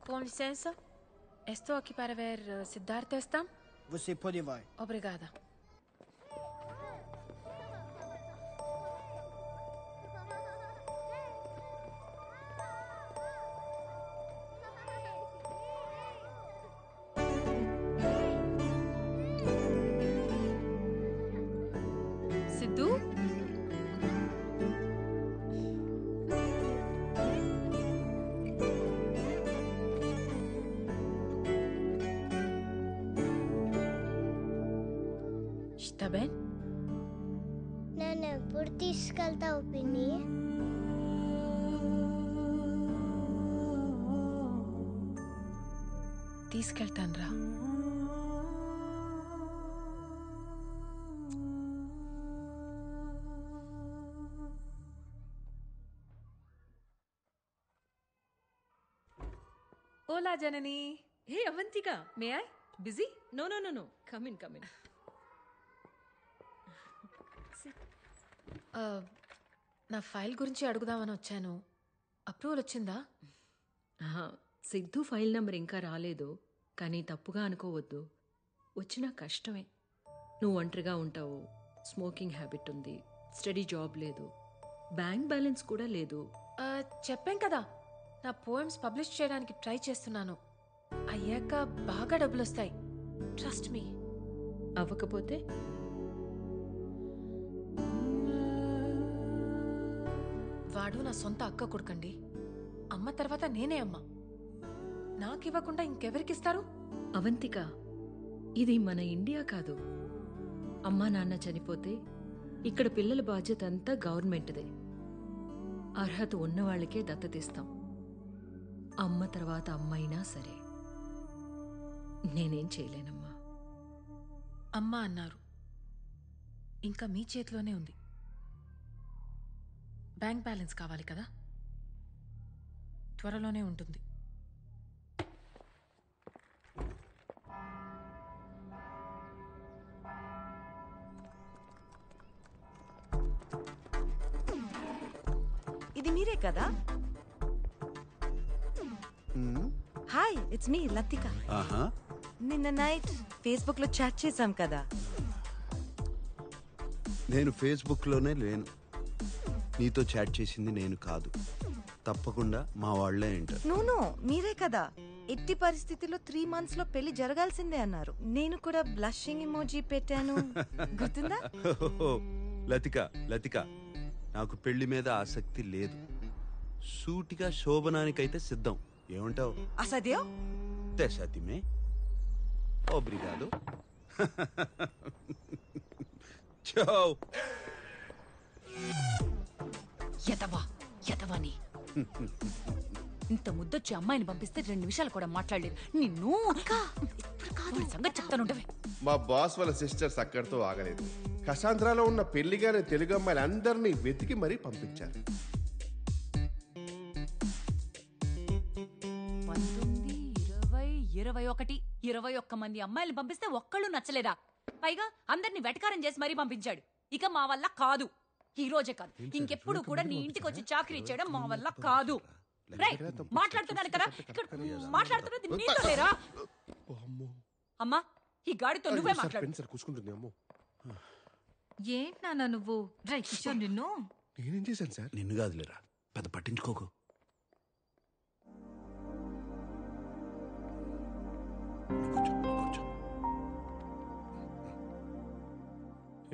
Com licença. Estou aqui para ver Siddhartha está? Você pode vai. Obrigada. Sidhu? Está bem? నన్ను ఎప్పుడు తీసుకెళ్తావు పిన్ని? తీసుకెళ్తాన్రా. Hola, Janani. Hey, Avantika. May I? Busy? No. Come in. నా file గురించి అడుగుదామని వచ్చాను. Approval వచ్చిందా? Siddhu file number ఇంకా రాలేదు, కానీ తప్పుగా అనుకోవద్దు. వచ్చినా కష్టమే. నువ్వు ఒంటరిగా ఉంటావు, స్మోకింగ్ హ్యాబిట్ ఉంది, స్టడీ జాబ్ లేదు, బ్యాంక్ బ్యాలెన్స్ కూడా లేదు. చెప్పాం కదా, నా పోయమ్స్ పబ్లిష్ చేయడానికి ట్రై చేస్తున్నాను. అయ్యాక బాగా డబ్బులు వస్తాయి. Trust me. అవ్వకపోతే వాడు నా సొంత అక్క కొడుకండి. అమ్మ తర్వాత నేనే అమ్మ. నాకివ్వకుండా ఇంకెవరికిస్తారు? అవంతిక, ఇది మన ఇండియా కాదు. అమ్మా నాన్న చనిపోతే ఇక్కడ పిల్లల బాధ్యత అంతా గవర్నమెంట్దే. అర్హత ఉన్నవాళ్లకే దత్తతిస్తాం. అమ్మ తర్వాత అమ్మైనా సరే. నేనేం చేయలేనమ్మా. అమ్మ అన్నారు, ఇంకా మీ చేతిలోనే ఉంది. బ్యాంక్ బ్యాలెన్స్ కావాలి కదా, త్వరలోనే ఉంటుంది. ఇది మీరే కదా? Hi, it's me Latika. నిన్న నైట్ ఫేస్బుక్ లో చాట్ చేశాం కదా. నేను ఫేస్బుక్ లోనే లేను. నీతో చాట్ చేసింది నేను కాదు. తప్పకుండా మా వాళ్లే అంటారు. నో, మీరే కదా. ఎట్టి పరిస్థితిలో 3 months లో పెళ్లి జరగాల్సిందే అన్నారు. నేను కూడా బ్లషింగ్ ఇమోజీ పెట్టాను, గుర్తుందా? లతిక, నాకు పెళ్లి మీద ఆసక్తి లేదు. సూటిగా శోభనానికైతే సిద్ధం. ఏమంటావు? అసదేవ్ తెసతిమే ఓబ్రిగాదో. చో యదవాని ఇంత ముద్దొచ్చి అమ్మాయిని పంపిస్తే 2 నిమిషాలు కూడా మాట్లాడలేదు. నిన్ను సంగతి చెప్తానుండవే. మా బాస్ వాళ్ళ సిస్టర్స్ అక్కడితో ఆగలేదు. కసాంధ్రాలో ఉన్న పెళ్లిగానే తెలుగు అమ్మాయిలు అందరినీ వెతికి మరీ పంపించారు. 19, 20, 21, 21 మంది అమ్మాయిలు పంపిస్తే ఒక్కళ్ళు నచ్చలేదా? పైగా అందరినీ వెటకారం చేసి మరీ పంపించాడు. ఇక మా వల్ల కాదు. ఈ రోజే కాదు, ఇంకెప్పుడు కూడా నీ ఇంటికి వచ్చి చాకరీ చేయడం మా వల్ల కాదు. మాట్లాడుతున్నాను కదా, ఇక్కడ మాట్లాడుతున్నది నీతో లేరా? అమ్మా, ఈ గాడితో నువ్వే మాట్లాడు. ఏంటి నాన్న నువ్వు? డ్రై కిషోర్, నిన్ను నేనేం చేశాను సార్? నిన్ను కాదులేరా, పెద్ద పట్టించుకోకు.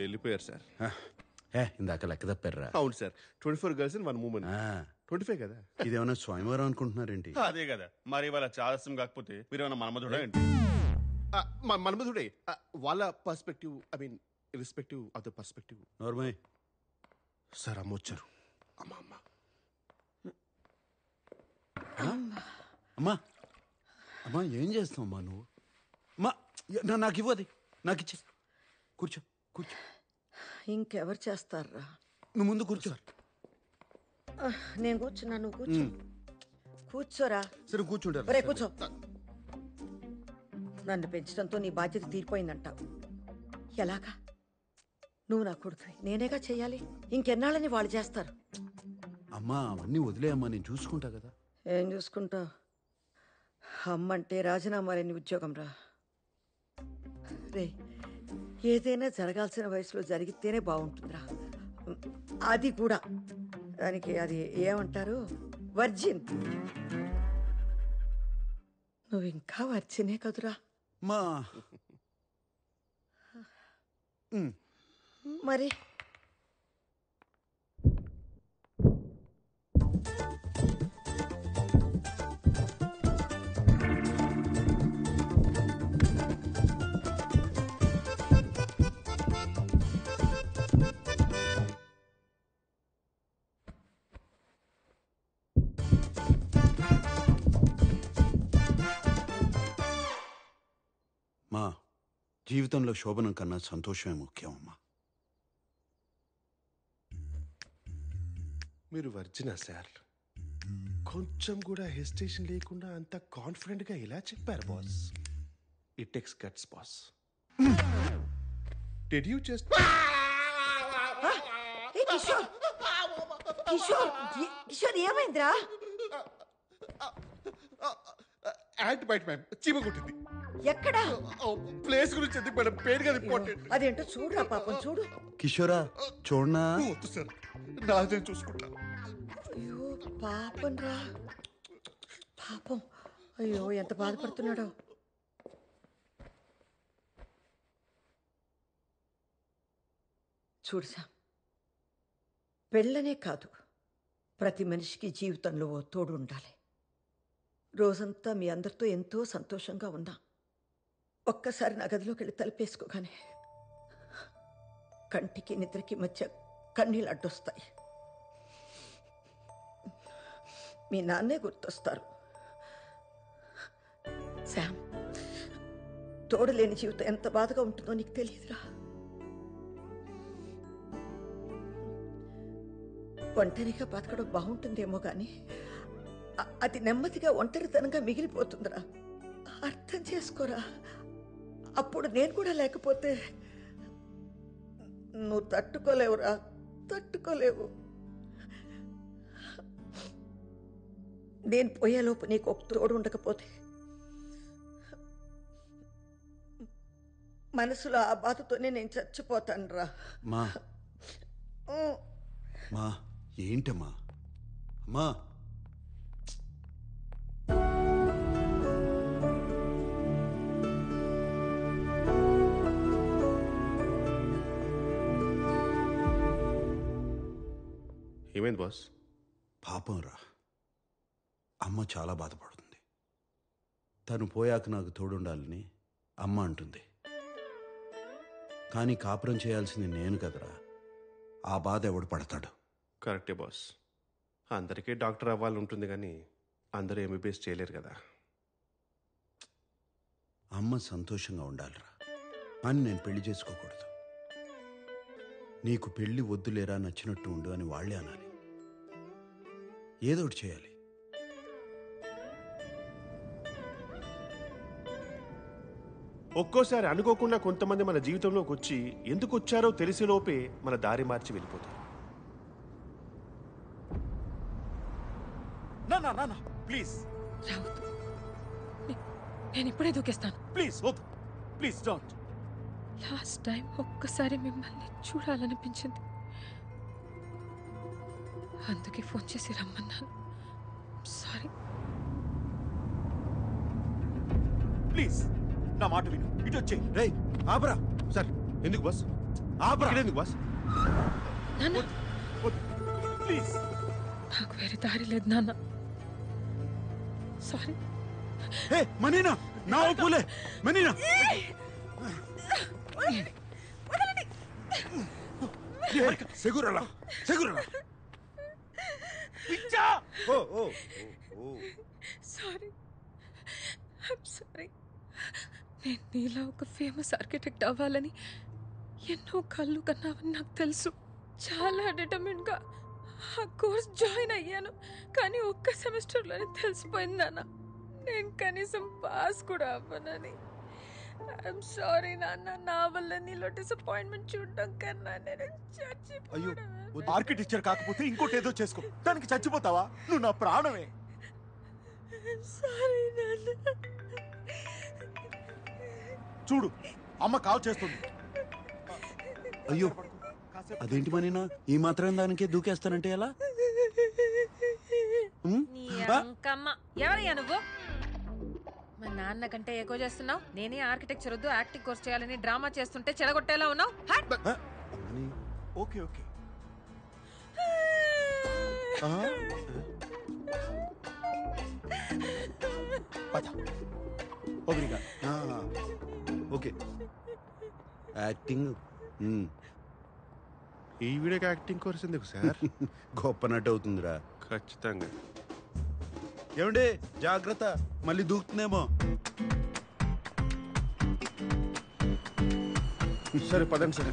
వెళ్ళిపోయారు సార్. ఇందాక లెక్క తప్పారా? అవును సార్, 24 girls and 1 woman. 25 కదా. ఇదేమన్నా స్వయంవరం అనుకుంటున్నారేంటి? అదే కదా, మరి వాళ్ళ చాదస్యం కాకపోతే మీరేమన్నా మనమధుడా ఏంటి? మన్మధుడే. వాళ్ళ perspective, I mean irrespective of the perspective. Normal sir, అమ్మ వచ్చారు. అమ్మా ఏం చేస్తావు అమ్మా నువ్వు? అమ్మా నాకు ఇవ్వది, నాకు ఇచ్చే. కూర్చో. ఇంకెవరు చేస్తారా? నువ్వు ముందు కూర్చో. నేను కూర్చున్నా, నువ్వు కూర్చో. కూర్చోరా. సరే కూర్చుంటారు. రే కూర్చో. నన్ను పెంచడంతో నీ బాధ్యత తీరిపోయిందంటావు. ఎలాగా? నువ్వు నా కొడుకువి, నేనేగా చెయ్యాలి. ఇంకెన్నాళ్ళని వాళ్ళు చేస్తారు. అమ్మా అవన్నీ వదిలేయమ్మా, నేను చూసుకుంటా కదా. ఏం చూసుకుంటావు? అమ్మంటే రాజీనామా లేని ఉద్యోగం రా. రే, ఏదైనా జరగాల్సిన వయసులో జరిగితేనే బాగుంటుందిరా. అది కూడా దానికి అది ఏమంటారు, వర్జిన్. నువ్వు ఇంకా వర్జినే కదురా. మా మరి మా జీవితంలో శోభనం కన్నా సంతోషమే ముఖ్యం అమ్మా. మీరు వర్జినా సార్? కొంచెం కూడా హెసిటేషన్ లేకుండా అంత కాన్ఫిడెంట్ గా ఇలా చెప్పారు boss. It takes guts boss. Did you just Kishore, Kishore, Kishore ఏమైందిరా? యాంట్ బైట్ మ్యామ్, చీమ కొట్టింది. ఎక్కడా? ప్లేస్ గురించి ఎందుకు మేడం, పెయిన్ గా ఇంపార్టెంట్. అదేంటో చూడురా పాపం, చూడు. కిషోరా చూడనా? వద్దు సార్, నాదే చూసుకుంటా. అయ్యో పాపం రా, పాపం. అయ్యో ఎంత బాధపడుతున్నాడో. చూడు సామ్, పెళ్ళనే కాదు, ప్రతి మనిషికి జీవితంలో ఓ తోడు ఉండాలి. రోజంతా మీ అందరితో ఎంతో సంతోషంగా ఉన్నా, ఒక్కసారి నా గదిలోకి వెళ్ళి తలుపేసుకోగానే కంటికి నిద్రకి మధ్య కన్నీళ్ళు అడ్డొస్తాయి. మీ నాన్నే గుర్తొస్తారు. శామ్, తోడు లేని జీవితం ఎంత బాధగా ఉంటుందో నీకు తెలియదురా. ఒంటరిగా బతకడం బాగుంటుందేమో కానీ అది నెమ్మదిగా ఒంటరితనంగా మిగిలిపోతుందిరా. అర్థం చేసుకోరా. అప్పుడు నేను కూడా లేకపోతే నువ్వు తట్టుకోలేవురా, తట్టుకోలేవు. నేను పోయేలోపు నీకు ఒక తోడు ఉండకపోతే మనసులో ఆ బాధతోనే నేను చచ్చిపోతాను రా. మా మా ఏంటమ్మా అమ్మా? ఏమైంది బాస్? పాపం రా, అమ్మ చాలా బాధపడుతుంది. తను పోయాక నాకు తోడుండాలని అమ్మ అంటుంది. కానీ కాపురం చేయాల్సింది నేను కదరా. ఆ బాధ ఎవడు పడతాడు? కరెక్టే బాస్. అందరికీ డాక్టర్ అవ్వాలని ఉంటుంది కానీ అందరూ ఎంబీబీఎస్ చేయలేరు కదా. అమ్మ సంతోషంగా ఉండాలిరా, అని నేను పెళ్లి చేసుకోకూడదు. నీకు పెళ్లి వద్దులేరా, నచ్చినట్టు ఉండు అని వాళ్ళే అనాలి. ఏదో ఒకటి చేయాలి. ఒక్కోసారి అనుకోకుండా కొంతమంది మన జీవితంలోకి వచ్చి ఎందుకు వచ్చారో తెలిసేలోపే మన దారి మార్చి వెళ్ళిపోతారు. ప్లీజ్ రావద్దు, నేను ఇప్పుడే దూకేస్తాను. ప్లీజ్ వద్దు, ప్లీజ్ డోంట్. లాస్ట్ టైం ఒక్కసారి మిమ్మల్ని చూడాలనిపించింది, అందుకే ఫోన్ చేసి రమ్మన్నాను. సారీ. ప్లీజ్ నా మాట విను, ఇటు వచ్చే. రే ఆపరా. సార్ ఎందుకు బాస్? ఆపరా. ఎందుకు బాస్? నాన్న, ప్లీజ్. నాకు వేరే దారి లేదు నాన్న. సారీ. హే మనీనా, నా పూలే మనీనా. సెగురలా సెగురలా. పిచ్చా. Oh oh oh. Sorry, I'm sorry. నేను నీలా ఒక ఫేమస్ ఆర్కిటెక్ట్ అవ్వాలని ఎన్నో కళ్ళు కన్నావని నాకు తెలుసు. చాలా డిటర్మిన్గా ఆ కోర్స్ జాయిన్ అయ్యాను. కానీ ఒక్క సెమిస్టర్లోనే తెలిసిపోయింది నాన్న, నేను కనీసం పాస్ కూడా అవ్వనని. ఐఎమ్ సారీ నాన్న, నా వల్ల నీలో డిసప్పాయింట్మెంట్ చూడడం కన్నా నేను అయ్యో, చచ్చిపోవడం. ఆర్కిటెక్చర్ కాకపోతే ఇంకోటి ఏదో చేసుకో, దానికి చచ్చిపోతావా? నువ్వు నా ప్రాణమే. సారీ నాన్న. చూడు అమ్మ కాల్ చేస్తుంది. అయ్యో అదేంటి మనీనా ఈ మాత్రం దానికే దూకేస్తానంటే ఎలా? నీ అంకమ్మ. ఎవరయ్యా నువ్వు? మా నాన్న కంటే ఎక్కువ చేస్తున్నావు. నేనే ఆర్కిటెక్చర్ వద్దు యాక్టింగ్ కోర్స్ చేయాలని డ్రామా చేస్తుంటే చెడగొట్టేలా ఉన్నావు. ఓకే ఓకే ఓకే యాక్టింగ్ ఈ వీడియోకి యాక్టింగ్ కోర్స్ ఎందుకు సార్? గొప్ప నటు అవుతుందిరా. ఖచ్చితంగా. ఏమండి జాగ్రత్త, మళ్ళీ దూకుతుందేమో. సరే పదండి సార్.